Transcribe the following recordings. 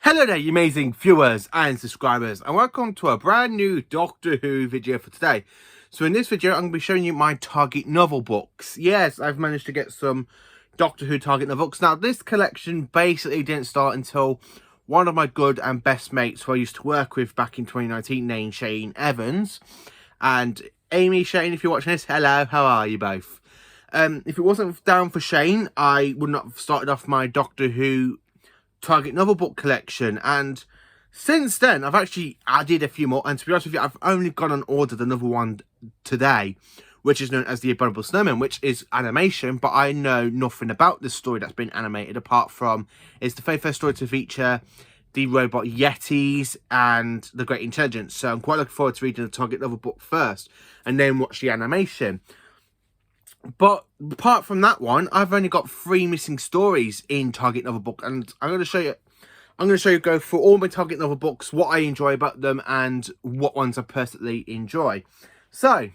Hello there, you amazing viewers and subscribers, and welcome to a brand new Doctor Who video for today. So in this video, I'm going to be showing you my Target novel books. Yes, I've managed to get some Doctor Who Target novel books. Now, this collection basically didn't start until one of my good and best mates who I used to work with back in 2019, named Shane Evans. And Amy, Shane, if you're watching this, hello, how are you both? If it wasn't down for Shane, I would not have started off my Doctor Who Target novel book collection, and since then I've actually added a few more, and to be honest with you, I've only gone and ordered another one today, which is known as the Bubble Snowman, which is animation, but I know nothing about this story that's been animated apart from it's the very first story to feature the robot Yetis and the Great Intelligence. So I'm quite looking forward to reading the Target novel book first and then watch the animation. But apart from that one, I've only got 3 missing stories in Target novel book, and I'm going to show you, go through all my Target novel books, what I enjoy about them, and what ones I personally enjoy. So,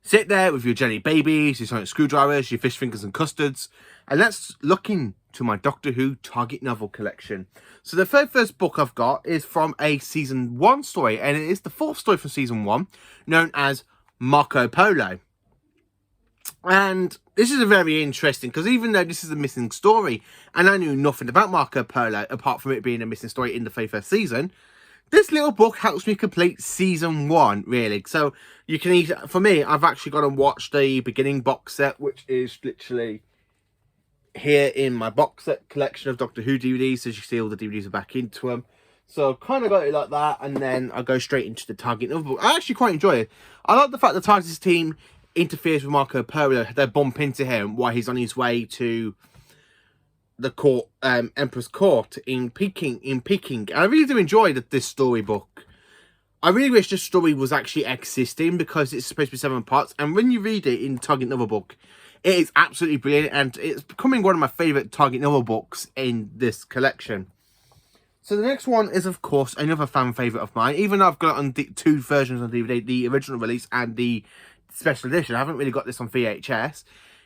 sit there with your jelly babies, your sonic screwdrivers, your fish fingers and custards, and let's look into my Doctor Who Target novel collection. So the first book I've got is from a Season 1 story, and it is the 4th story from Season 1, known as Marco Polo. And this is a very interesting, because even though this is a missing story, and I knew nothing about Marco Polo, apart from it being a missing story in the very first season, this little book helps me complete Season 1, really. So, you can either, for me, I've actually gone and watched the beginning box set, which is literally here in my box set collection of Doctor Who DVDs. As you see, all the DVDs are back into them. So, I've kind of got it like that, and then I go straight into the Target novel book. I actually quite enjoy it. I like the fact the TARDIS team interferes with Marco Polo. They bump into him while he's on his way to the court, Emperor's Court in Peking. I really do enjoy this storybook. I really wish this story was actually existing, because it's supposed to be 7 parts, and when you read it in the Target novel book, it is absolutely brilliant, and it's becoming one of my favourite Target novel books in this collection. So the next one is, of course, another fan favourite of mine, even though I've got it on 2 versions on DVD, the original release and the special edition. I haven't really got this on VHS.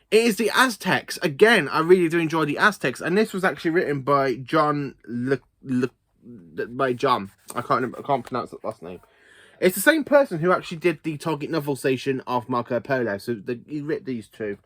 It is the Aztecs. Again, I really do enjoy the Aztecs, and this was actually written by John. I can't pronounce the last name. It's the same person who actually did the Target novelization of Marco Polo. So he wrote these 2.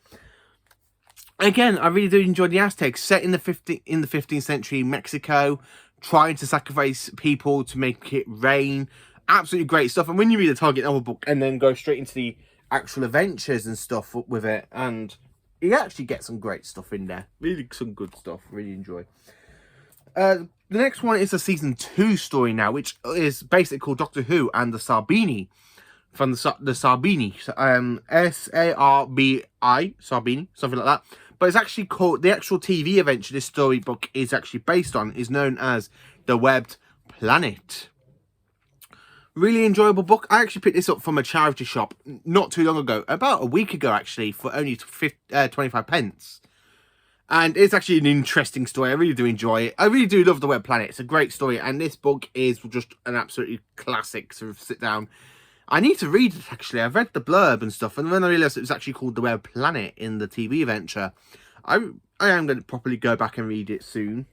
Again, I really do enjoy the Aztecs, set in the 15th century Mexico, trying to sacrifice people to make it rain. Absolutely great stuff. And when you read the Target novel book and then go straight into the actual adventures and stuff with it, and you actually get some great stuff in there, really some good stuff, really enjoy. The next one is a Season 2 story now, which is basically called Doctor Who and the Sarbini, from the Sarbini, S-A-R-B-I, Sarbini, something like that. But it's actually called, the actual TV adventure this storybook is actually based on is known as The Webbed Planet. Really enjoyable book. I actually picked this up from a charity shop not too long ago, about a week ago actually, for only 25 pence. And it's actually an interesting story. I really do enjoy it. I really do love The Webbed Planet. It's a great story, and this book is just an absolutely classic. So sit down. I need to read it actually. I've read the blurb and stuff, and then I realised it was actually called The Webbed Planet in the TV adventure. I am going to properly go back and read it soon.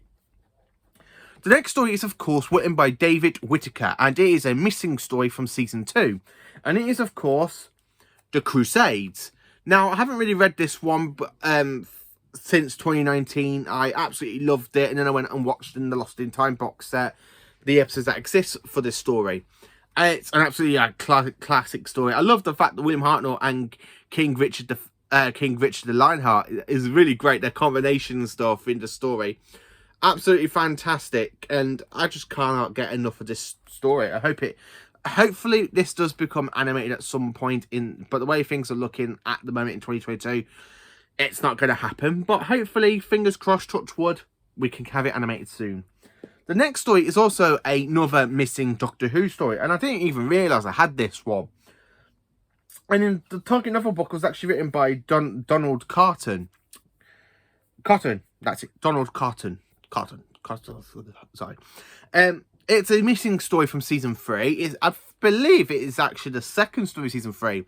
The next story is, of course, written by David Whittaker, and it is a missing story from Season 2. And it is, of course, The Crusades. Now, I haven't really read this one since 2019. I absolutely loved it, and then I went and watched in the Lost in Time box set the episodes that exist for this story. And it's an absolutely classic story. I love the fact that William Hartnell and King Richard the Lionheart is really great. Their combination and stuff in the story. Absolutely fantastic, and I just cannot get enough of this story. Hopefully this does become animated at some point but the way things are looking at the moment in 2022, it's not going to happen. But hopefully, fingers crossed, touch wood, we can have it animated soon. The next story is also another missing Doctor Who story, and I didn't even realise I had this one. And in the Target novel book was actually written by Donald Carton. That's it, Donald Carton. Sorry. It's a missing story from Season 3. I believe it is actually the 2nd story of Season 3.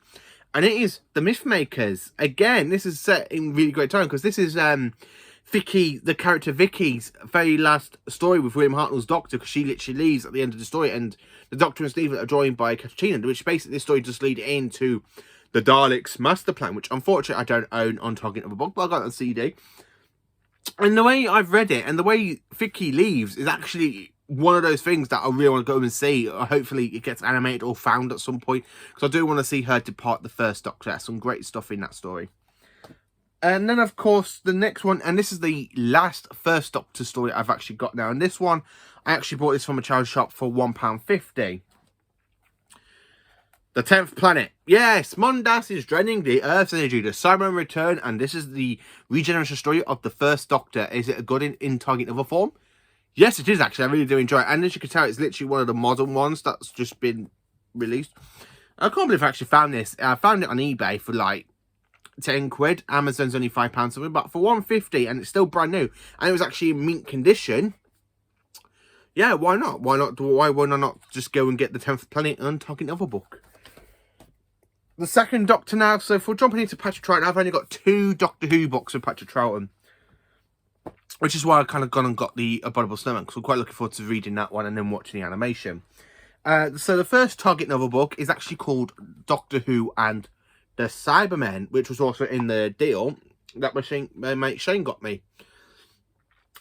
And it is The Mythmakers. Again, this is set in really great time, because this is Vicky, the character Vicky's very last story with William Hartnell's Doctor, because she literally leaves at the end of the story, and the Doctor and Stephen are joined by Katrina, which basically this story just lead into the Daleks master plan, which unfortunately I don't own on target of a book, but I got it on CD. And the way I've read it and the way Vicky leaves is actually one of those things that I really want to go and see. Hopefully it gets animated or found at some point, because I do want to see her depart the first Doctor. There's some great stuff in that story. And then, of course, the next one, and this is the last first Doctor story I've actually got now. And this one, I actually bought this from a charity shop for £1.50. The 10th Planet. Yes, Mondas is draining the Earth's energy. The Cybermen return, and this is the regeneration story of the first Doctor. Is it a good in target other form? Yes, it is, actually. I really do enjoy it. And as you can tell, it's literally one of the modern ones that's just been released. I can't believe I actually found this. I found it on eBay for like 10 quid. Amazon's only £5 something, but for £1.50, and it's still brand new, and it was actually in mint condition. Yeah, why not? Why would I not just go and get the 10th Planet and talking other book? The second Doctor now. So if we're jumping into Patrick Troughton, I've only got 2 Doctor Who books of Patrick Troughton, which is why I kind of gone and got the Bubble Snowman, because I'm quite looking forward to reading that one and then watching the animation. So the first target novel book is actually called Doctor Who and the Cybermen, which was also in the deal that my mate Shane got me.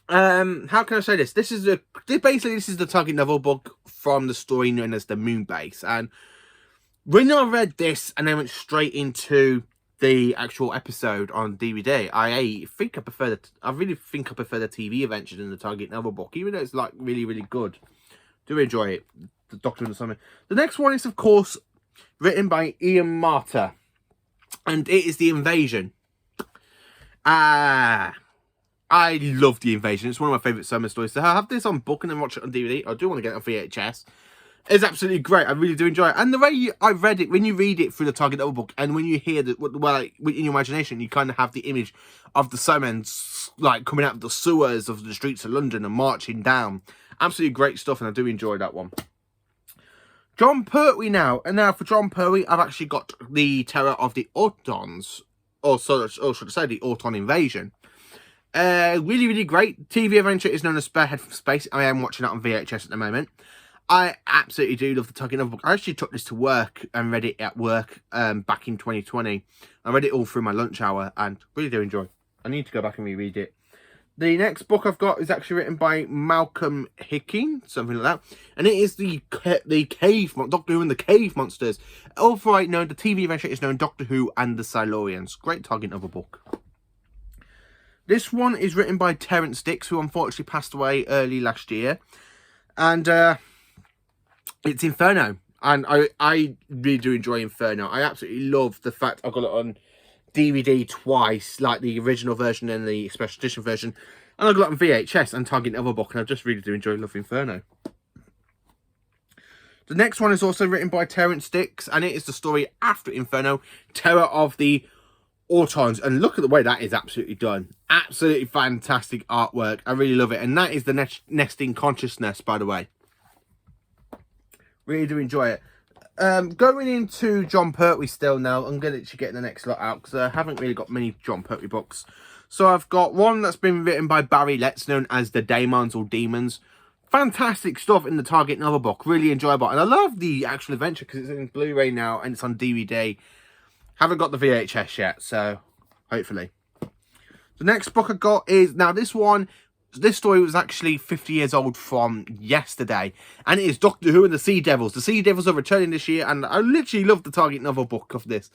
How can I say this? This is the target novel book from the story known as the Moon Base. And when I read this and then went straight into the actual episode on DVD, I really think I prefer the TV adventure than the target novel book, even though it's like really, really good. Do enjoy it. The Doctor and the Cybermen. The next one is, of course, written by Ian Marter, and it is The Invasion. I love The Invasion. It's one of my favourite summer stories. So I have this on book and then watch it on DVD. I do want to get it on VHS. It's absolutely great. I really do enjoy it. And the way I read it, when you read it through the target novel book, and when you hear that, well, like, in your imagination, you kind of have the image of the Cybermen like coming out of the sewers of the streets of London and marching down. Absolutely great stuff, and I do enjoy that one. John Pertwee now. And now for John Pertwee, I've actually got the Terror of the Autons, or should I say the Auton Invasion. Really, really great. TV adventure is known as Spearhead from Space. I am watching it on VHS at the moment. I absolutely do love the target novel book. I actually took this to work and read it at work back in 2020. I read it all through my lunch hour and really do enjoy. I need to go back and reread it. The next book I've got is actually written by Malcolm Hickey, something like that. And it is the Cave, Doctor Who and the Cave Monsters. Also, the TV adventure is known Doctor Who and the Silurians. Great target novel book. This one is written by Terence Dicks, who unfortunately passed away early last year. And it's Inferno. And I really do enjoy Inferno. I absolutely love the fact I got it on DVD twice, like the original version and the special edition version. And I got it on VHS and target novel book. And I just really do enjoy Love Inferno. The next one is also written by Terence Dicks. And it is the story after Inferno, Terror of the Autons, and look at the way that is absolutely done. Absolutely fantastic artwork. I really love it. And that is the Nesting Consciousness, by the way. Really do enjoy it. Going into John Pertwee still now. I'm going to get the next lot out because I haven't really got many John Pertwee books. So I've got one that's been written by Barry Letts, known as The Daemons or Demons. Fantastic stuff in the target novel book. Really enjoyable. And I love the actual adventure because it's in Blu-ray now and it's on DVD. Haven't got the VHS yet, so hopefully. The next book I got is, now this story was actually 50 years old from yesterday, and it is Doctor Who and the Sea Devils. The Sea Devils are returning this year, and I literally love the target novel book of this.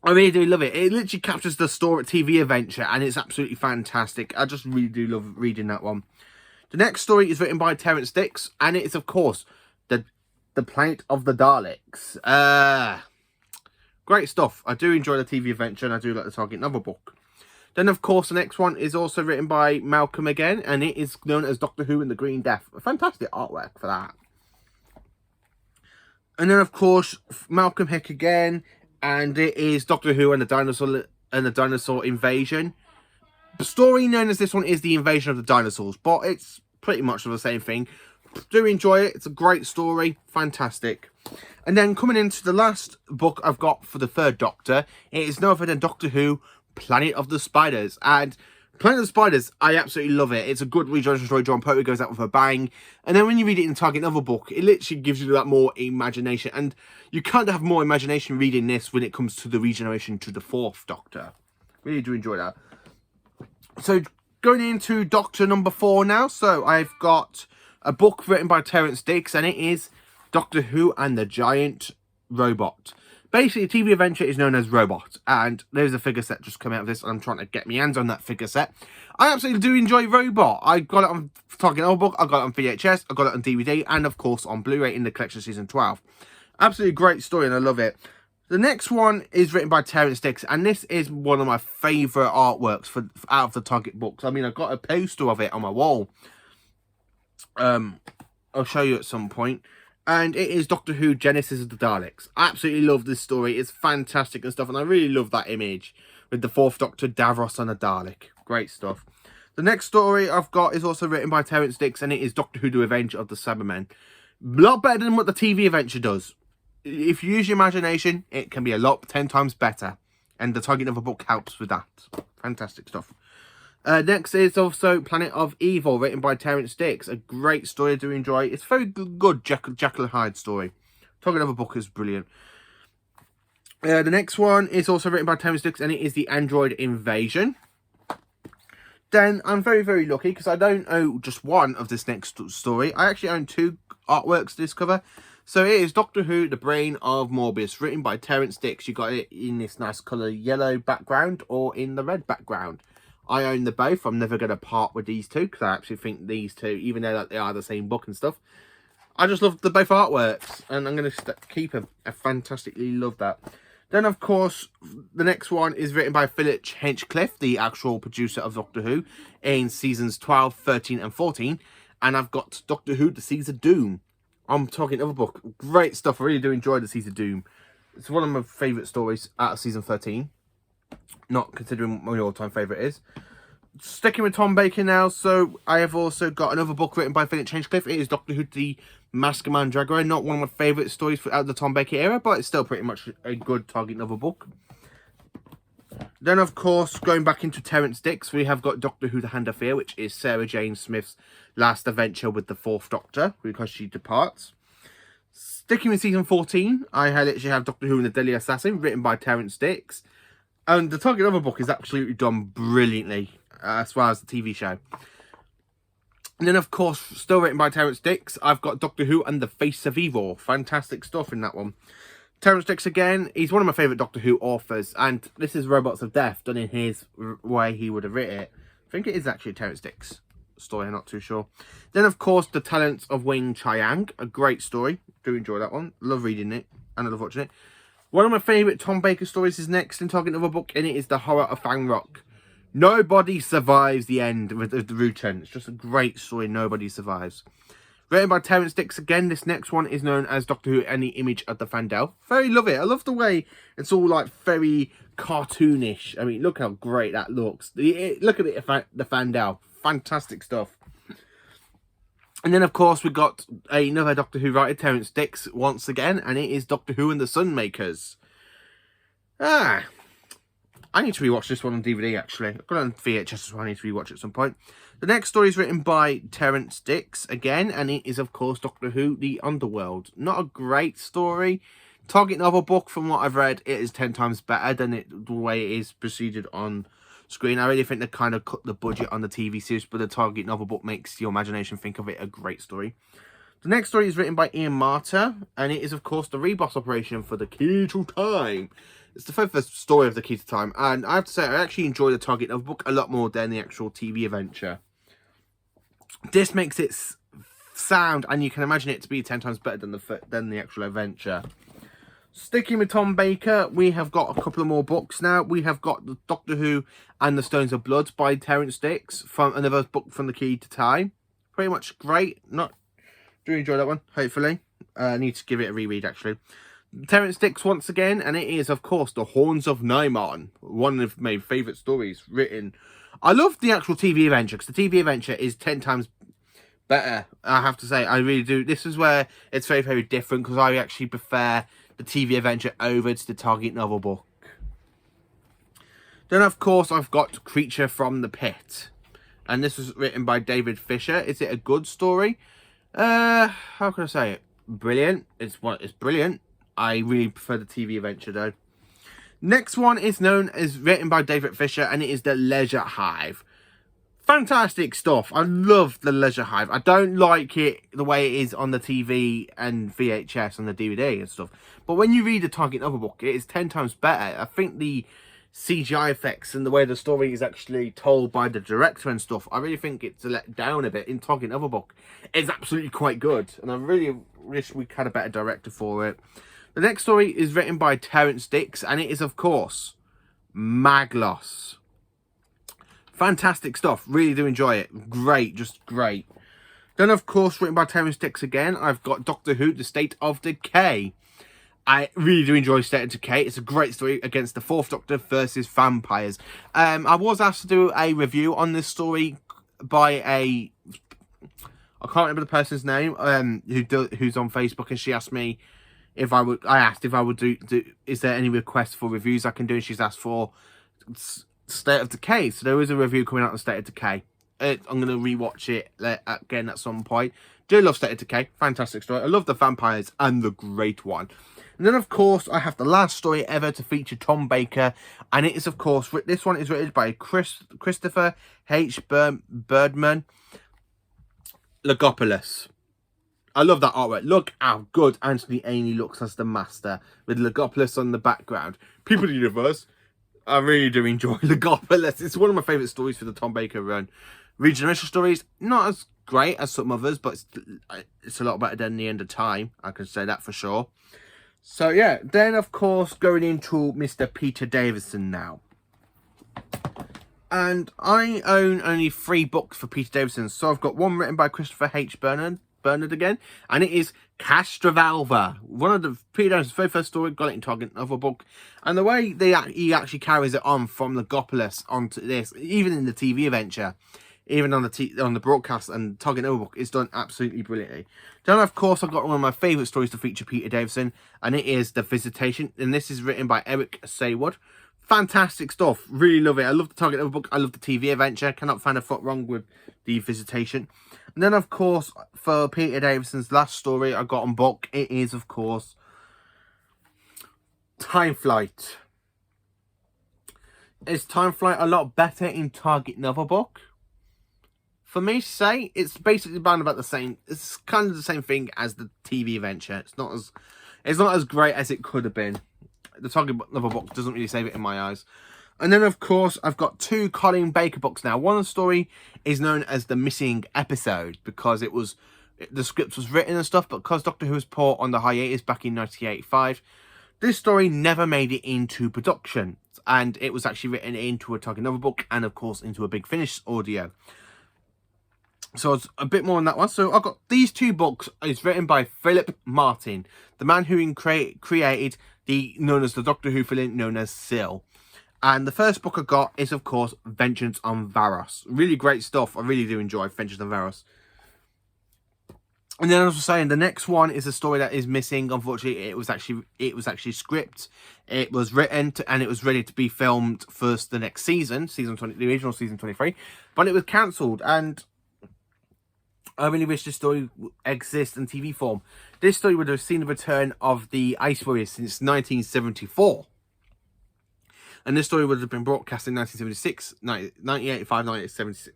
I really do love it. It literally captures the story TV adventure, and it's absolutely fantastic. I just really do love reading that one. The next story is written by Terence Dicks, and it is, of course, the Planet of the Daleks. Great stuff. I do enjoy the TV adventure and I do like the target novel book. Then, of course, the next one is also written by Malcolm again, and it is known as Doctor Who and the Green Death. A fantastic artwork for that. And then, of course, Malcolm Hick again, and it is Doctor Who and the Dinosaur Invasion. The story known as this one is The Invasion of the Dinosaurs, but it's pretty much the same thing. Do enjoy it. It's a great story. Fantastic. And then coming into the last book I've got for the third Doctor, it is no other than Doctor Who, Planet of the Spiders. And Planet of Spiders, I absolutely love it. It's a good regeneration story. John Pertwee goes out with a bang. And then when you read it in the Target novel book, it literally gives you that more imagination. And you can't have more imagination reading this when it comes to the regeneration to the 4th Doctor. Really do enjoy that. So, going into Doctor number 4 now. So, I've got a book written by Terrance Dicks, and it is Doctor Who and the Giant Robot. Basically, TV adventure is known as Robot, and there's a figure set just come out of this, and I'm trying to get my hands on that figure set. I absolutely do enjoy Robot. I got it on Target Novel Book, I got it on VHS, I got it on DVD, and of course on Blu-ray in the collection season 12. Absolutely great story, and I love it. The next one is written by Terrance Dicks, and this is one of my favourite artworks out of the Target books. I mean, I've got a poster of it on my wall. I'll show you at some point. And it is Doctor Who Genesis of the Daleks. I absolutely love this story. It's fantastic and stuff. And I really love that image with the 4th Doctor, Davros and a Dalek. Great stuff. The next story I've got is also written by Terrance Dicks. And it is Doctor Who, the Revenge of the Cybermen. A lot better than what the TV adventure does. If you use your imagination, it can be 10 times better. And the Target Novel book helps with that. Fantastic stuff. Next is also Planet of Evil, written by Terrance Dicks. A great story to enjoy. It's a very good Jekyll and Hyde story. Talking of a book is brilliant. The next one is also written by Terrance Dicks, and it is The Android Invasion. Then I'm very, very lucky because I don't own just one of this next story. I actually own 2 artworks to this cover. So it is Doctor Who, The Brain of Morbius, written by Terrance Dicks. You got it in this nice colour yellow background or in the red background. I own the both. I'm never going to part with these 2 because I actually think these 2, even though they are the same book and stuff, I just love the both artworks, and I'm going to keep them. I fantastically love that. Then, of course, the next one is written by Philip Hinchcliffe, the actual producer of Doctor Who, in seasons 12, 13 and 14. And I've got Doctor Who, The Seeds of Doom. I'm talking other book. Great stuff. I really do enjoy The Seeds of Doom. It's one of my favourite stories out of season 13. Not considering what my all-time favourite is. Sticking with Tom Baker now, so I have also got another book written by Philip Hinchcliffe. It is Doctor Who, The Mastermind Dragger. Not one of my favourite stories out of the Tom Baker era, but it's still pretty much a good Target novel book. Then, of course, going back into Terrance Dicks, we have got Doctor Who, The Hand of Fear, which is Sarah Jane Smith's last adventure with the 4th Doctor, because she departs. Sticking with season 14, I literally have Doctor Who and the Deadly Assassin, written by Terrance Dicks. And the Target novel book is absolutely done brilliantly, as far as the TV show. And then, of course, still written by Terrance Dicks, I've got Doctor Who and the Face of Evil. Fantastic stuff in that one. Terrance Dicks, again, he's one of my favourite Doctor Who authors. And this is Robots of Death, done in his way he would have written it. I think it is actually a Terrance Dicks story, I'm not too sure. Then, of course, The Talents of Wing Chiang. A great story. Do enjoy that one. Love reading it. And I love watching it. One of my favourite Tom Baker stories is next in Target Novel book, and it is The Horror of Fang Rock. Nobody survives the end with the Rutan. It's just a great story. Nobody survives. Written by Terrance Dicks again. This next one is known as Doctor Who and the Image of the Fandel. Very love it. I love the way it's all like very cartoonish. I mean, look how great that looks. Look at it, the Fandel. Fantastic stuff. And then, of course, we've got another Doctor Who writer, Terrance Dicks, once again. And it is Doctor Who and the Sunmakers. I need to rewatch this one on DVD, actually. I've got it on VHS as well. I need to rewatch it at some point. The next story is written by Terrance Dicks again. And it is, of course, Doctor Who, The Underworld. Not a great story. Target novel book, from what I've read, it is 10 times better than the way it is proceeded on screen. I really think they kind of cut the budget on the TV series, but the Target novel book makes your imagination think of it a great story. The next story is written by Ian Marter, and it is, of course, the reboss operation for the Key to Time. It's the first story of the Key to Time, and I have to say, I actually enjoy the Target novel book a lot more than the actual TV adventure. This makes it sound, and you can imagine it to be 10 times better than the actual adventure. Sticking with Tom Baker, we have got a couple of more books now. We have got the Doctor Who and the Stones of Blood by Terrance Dicks, from another book from the Key to Time. Pretty much great. Do enjoy that one, hopefully. I need to give it a reread, actually. Terrance Dicks once again, and it is, of course, The Horns of Nimon. One of my favourite stories written. I love the actual TV adventure, because the TV adventure is 10 times better, I have to say. I really do. This is where it's very, very different, because I actually prefer the TV adventure over to the Target novel book. Then, of course, I've got Creature from the Pit. And this was written by David Fisher. Is it a good story? How can I say it? Brilliant. It's brilliant. I really prefer the TV adventure, though. Next one is written by David Fisher, and it is the Leisure Hive. Fantastic stuff. I love the Leisure Hive. I don't like it the way it is on the TV and VHS and the DVD and stuff. But when you read the Target Novel book, it is 10 times better. I think the CGI effects and the way the story is actually told by the director and stuff, I really think it's let down a bit in Target Novel book. It's absolutely quite good. And I really wish we had a better director for it. The next story is written by Terrence Dicks, and it is, of course, Maglos. Fantastic stuff. Really do enjoy it. Great. Just great. Then, of course, written by Terrence Dicks again, I've got Doctor Who, The State of Decay. I really do enjoy State of Decay. It's a great story against the Fourth Doctor versus vampires. I was asked to do a review on this story by I can't remember the person's name, who's on Facebook, and she asked me if I asked if I would do is there any requests for reviews I can do, and she's asked for State of Decay. So there is a review coming out on State of Decay. I'm going to rewatch it again at some point. Do love State of Decay. Fantastic story. I love the vampires and the great one. And then, of course, I have the last story ever to feature Tom Baker. And it is, of course, this one is written by Christopher H. Birdman Logopoulos. I love that artwork. Look how good Anthony Ainley looks as the Master with Logopoulos on the background. People of the Universe. I really do enjoy Logopoulos. It's one of my favourite stories for the Tom Baker run. Regeneration stories, not as great as some others, but it's a lot better than The End of Time. I can say that for sure. So, yeah. Then, of course, going into Mr. Peter Davidson now. And I own only 3 books for Peter Davidson. So, I've got one written by Christopher H. Bernard again. And it is Castrovalva. One of the Peter Davidson's very first story. Got it in Target Novel book. And the way he actually carries it on from Logopoulos onto this, even in the TV adventure, even on the broadcast and Target Novel book, is done absolutely brilliantly. Then, of course, I've got one of my favourite stories to feature Peter Davidson, and it is The Visitation. And this is written by Eric Saywood. Fantastic stuff. Really love it. I love the Target Novel book. I love the TV adventure. Cannot find a foot wrong with The Visitation. And then, of course, for Peter Davidson's last story I got on book, it is, of course, Time Flight. Is Time Flight a lot better in Target Novel book? For me to say, it's basically about the same. It's kind of the same thing as the TV adventure. It's not as great as it could have been. The Target Novel book doesn't really save it in my eyes. And then, of course, I've got 2 Colin Baker books now. One of the story is known as The Missing Episode because the script was written and stuff, but because Doctor Who was put on the hiatus back in 1985, this story never made it into production. And it was actually written into a Target Novel book and, of course, into a Big Finish audio. So it's a bit more on that one. So I've got these 2 books. It's written by Philip Martin, the man who created known as the Doctor Who villain known as Syl. And the first book I got is, of course, Vengeance on Varos. Really great stuff. I really do enjoy Vengeance on Varos. And then, as I was saying, the next one is a story that is missing. Unfortunately, it was actually script. It was written and it was ready to be filmed for the next season, the original season 23, but it was cancelled. And I really wish this story exists in TV form. This story would have seen the return of the Ice Warriors since 1974. And this story would have been broadcast in 1976, 1985, 1976.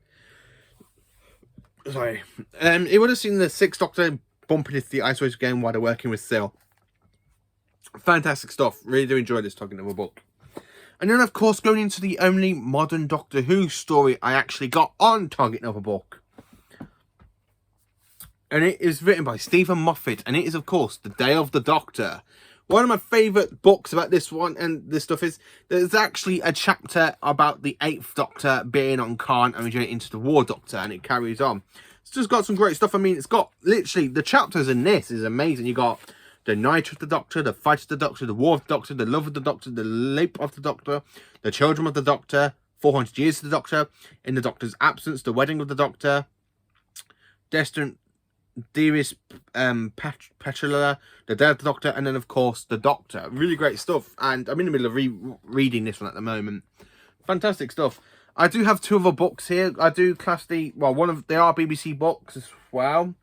Sorry. It would have seen the 6th Doctor bumping into the Ice Warriors again while they're working with Syl. Fantastic stuff. Really do enjoy this Target Novel book. And then, of course, going into the only modern Doctor Who story I actually got on Target Novel book. And it is written by Stephen Moffat. And it is, of course, The Day of the Doctor. One of my favourite books about this one and this stuff is there's actually a chapter about the 8th Doctor being on Khan and returning into the War Doctor, and it carries on. It's just got some great stuff. I mean, it's got literally the chapters in this is amazing. You got the Night of the Doctor, the Fight of the Doctor, the War of the Doctor, the Love of the Doctor, the Leap of the Doctor, the Children of the Doctor, 400 Years of the Doctor, In the Doctor's Absence, the Wedding of the Doctor, Destined Dearest Petula, The Day of the Doctor, and then, of course, The Doctor. Really great stuff. And I'm in the middle of reading this one at the moment. fantastic stuff. I do have 2 other books here. I do class they are BBC books as well,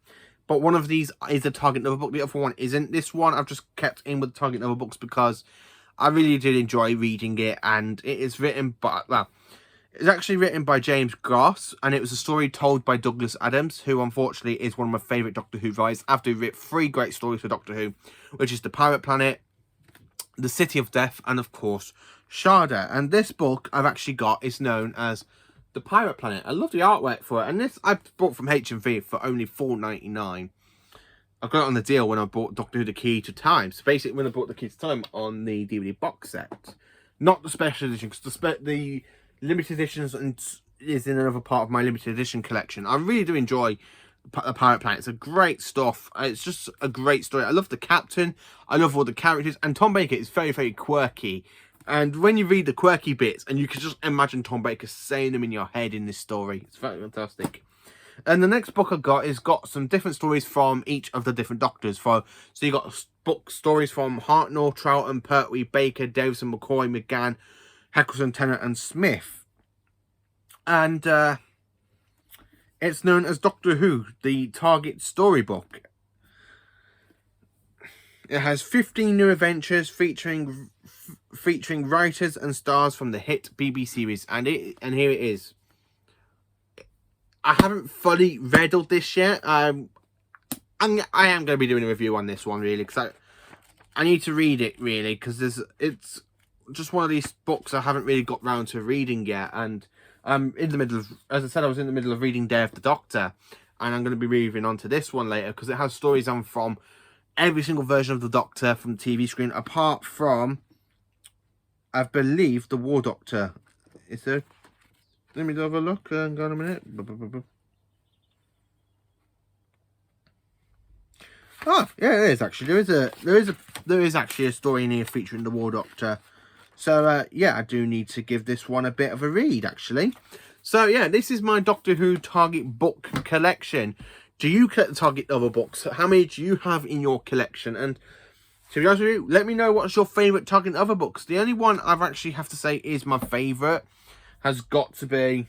but one of these is a Target Novel book. The other one isn't. This one I've just kept in with the Target Novel books because I really did enjoy reading it, and it is written by, well, it's actually written by James Gross, and it was a story told by Douglas Adams, who unfortunately is one of my favourite Doctor Who writers, after he wrote 3 great stories for Doctor Who, which is The Pirate Planet, The City of Death, and of course Sharda. And this book I've actually got is known as The Pirate Planet. I love the artwork for it, and this I bought from H&V for only $4.99. I got it on the deal when I bought Doctor Who The Key to Time. So basically when I bought The Key to Time on the DVD box set, not the special edition, because the limited editions is in another part of my limited edition collection. I really do enjoy The Pirate Planet. It's a great stuff. It's just a great story. I love the captain. I love all the characters. And Tom Baker is very, very quirky. And when you read the quirky bits, and you can just imagine Tom Baker saying them in your head in this story. It's very fantastic. And the next book I've got some different stories from each of the different Doctors. So you got book stories from Hartnell, Troughton, Pertwee, Baker, Davison, McCoy, McGann, Heckleson, Tennant and Smith. And it's known as Doctor Who, the Target Storybook. It has 15 new adventures featuring writers and stars from the hit BBC series. And here it is. I haven't fully read all this yet. I am going to be doing a review on this one, really, because I need to read it, really, because it's just one of these books I haven't really got round to reading yet. And I'm in the middle of, as I said, I was in the middle of reading Day of the Doctor, and I'm going to be moving on to this one later, because it has stories on from every single version of the Doctor from the TV screen, apart from, I believe, the War Doctor. Is there? Let me have a look. Hang on a minute. Oh, yeah, it is actually. There is actually a story in here featuring the War Doctor. So yeah, I do need to give this one a bit of a read, actually. So yeah, this is my Doctor Who Target book collection. Do you collect the Target other books? How many do you have in your collection? And to be honest with you, let me know what's your favourite Target other books. The only one I've actually have to say is my favourite has got to be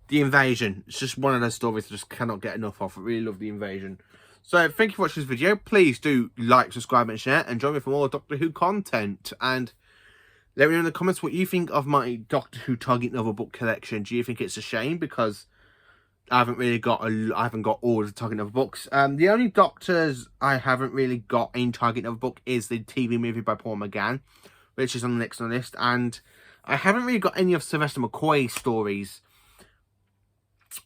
The Invasion. It's just one of those stories I just cannot get enough of. I really love The Invasion. So thank you for watching this video. Please do like, subscribe and share, and join me for more Doctor Who content. And let me know in the comments what you think of my Doctor Who Target novel book collection. Do you think it's a shame because I haven't got all the Target novel books? The only Doctors I haven't really got in Target novel book is the TV movie by Paul McGann, which is on the next on the list, and I haven't really got any of Sylvester McCoy's stories,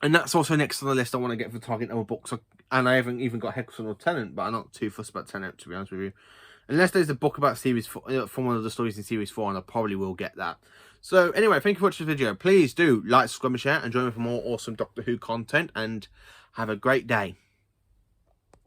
and that's also next on the list I want to get for Target novel books. And I haven't even got Heckleson or Tennant, but I'm not too fussed about Tennant, to be honest with you. Unless there's a book about series 4, from one of the stories in series 4, and I probably will get that. So anyway, thank you for watching this video. Please do like, subscribe and share, and join me for more awesome Doctor Who content, and have a great day.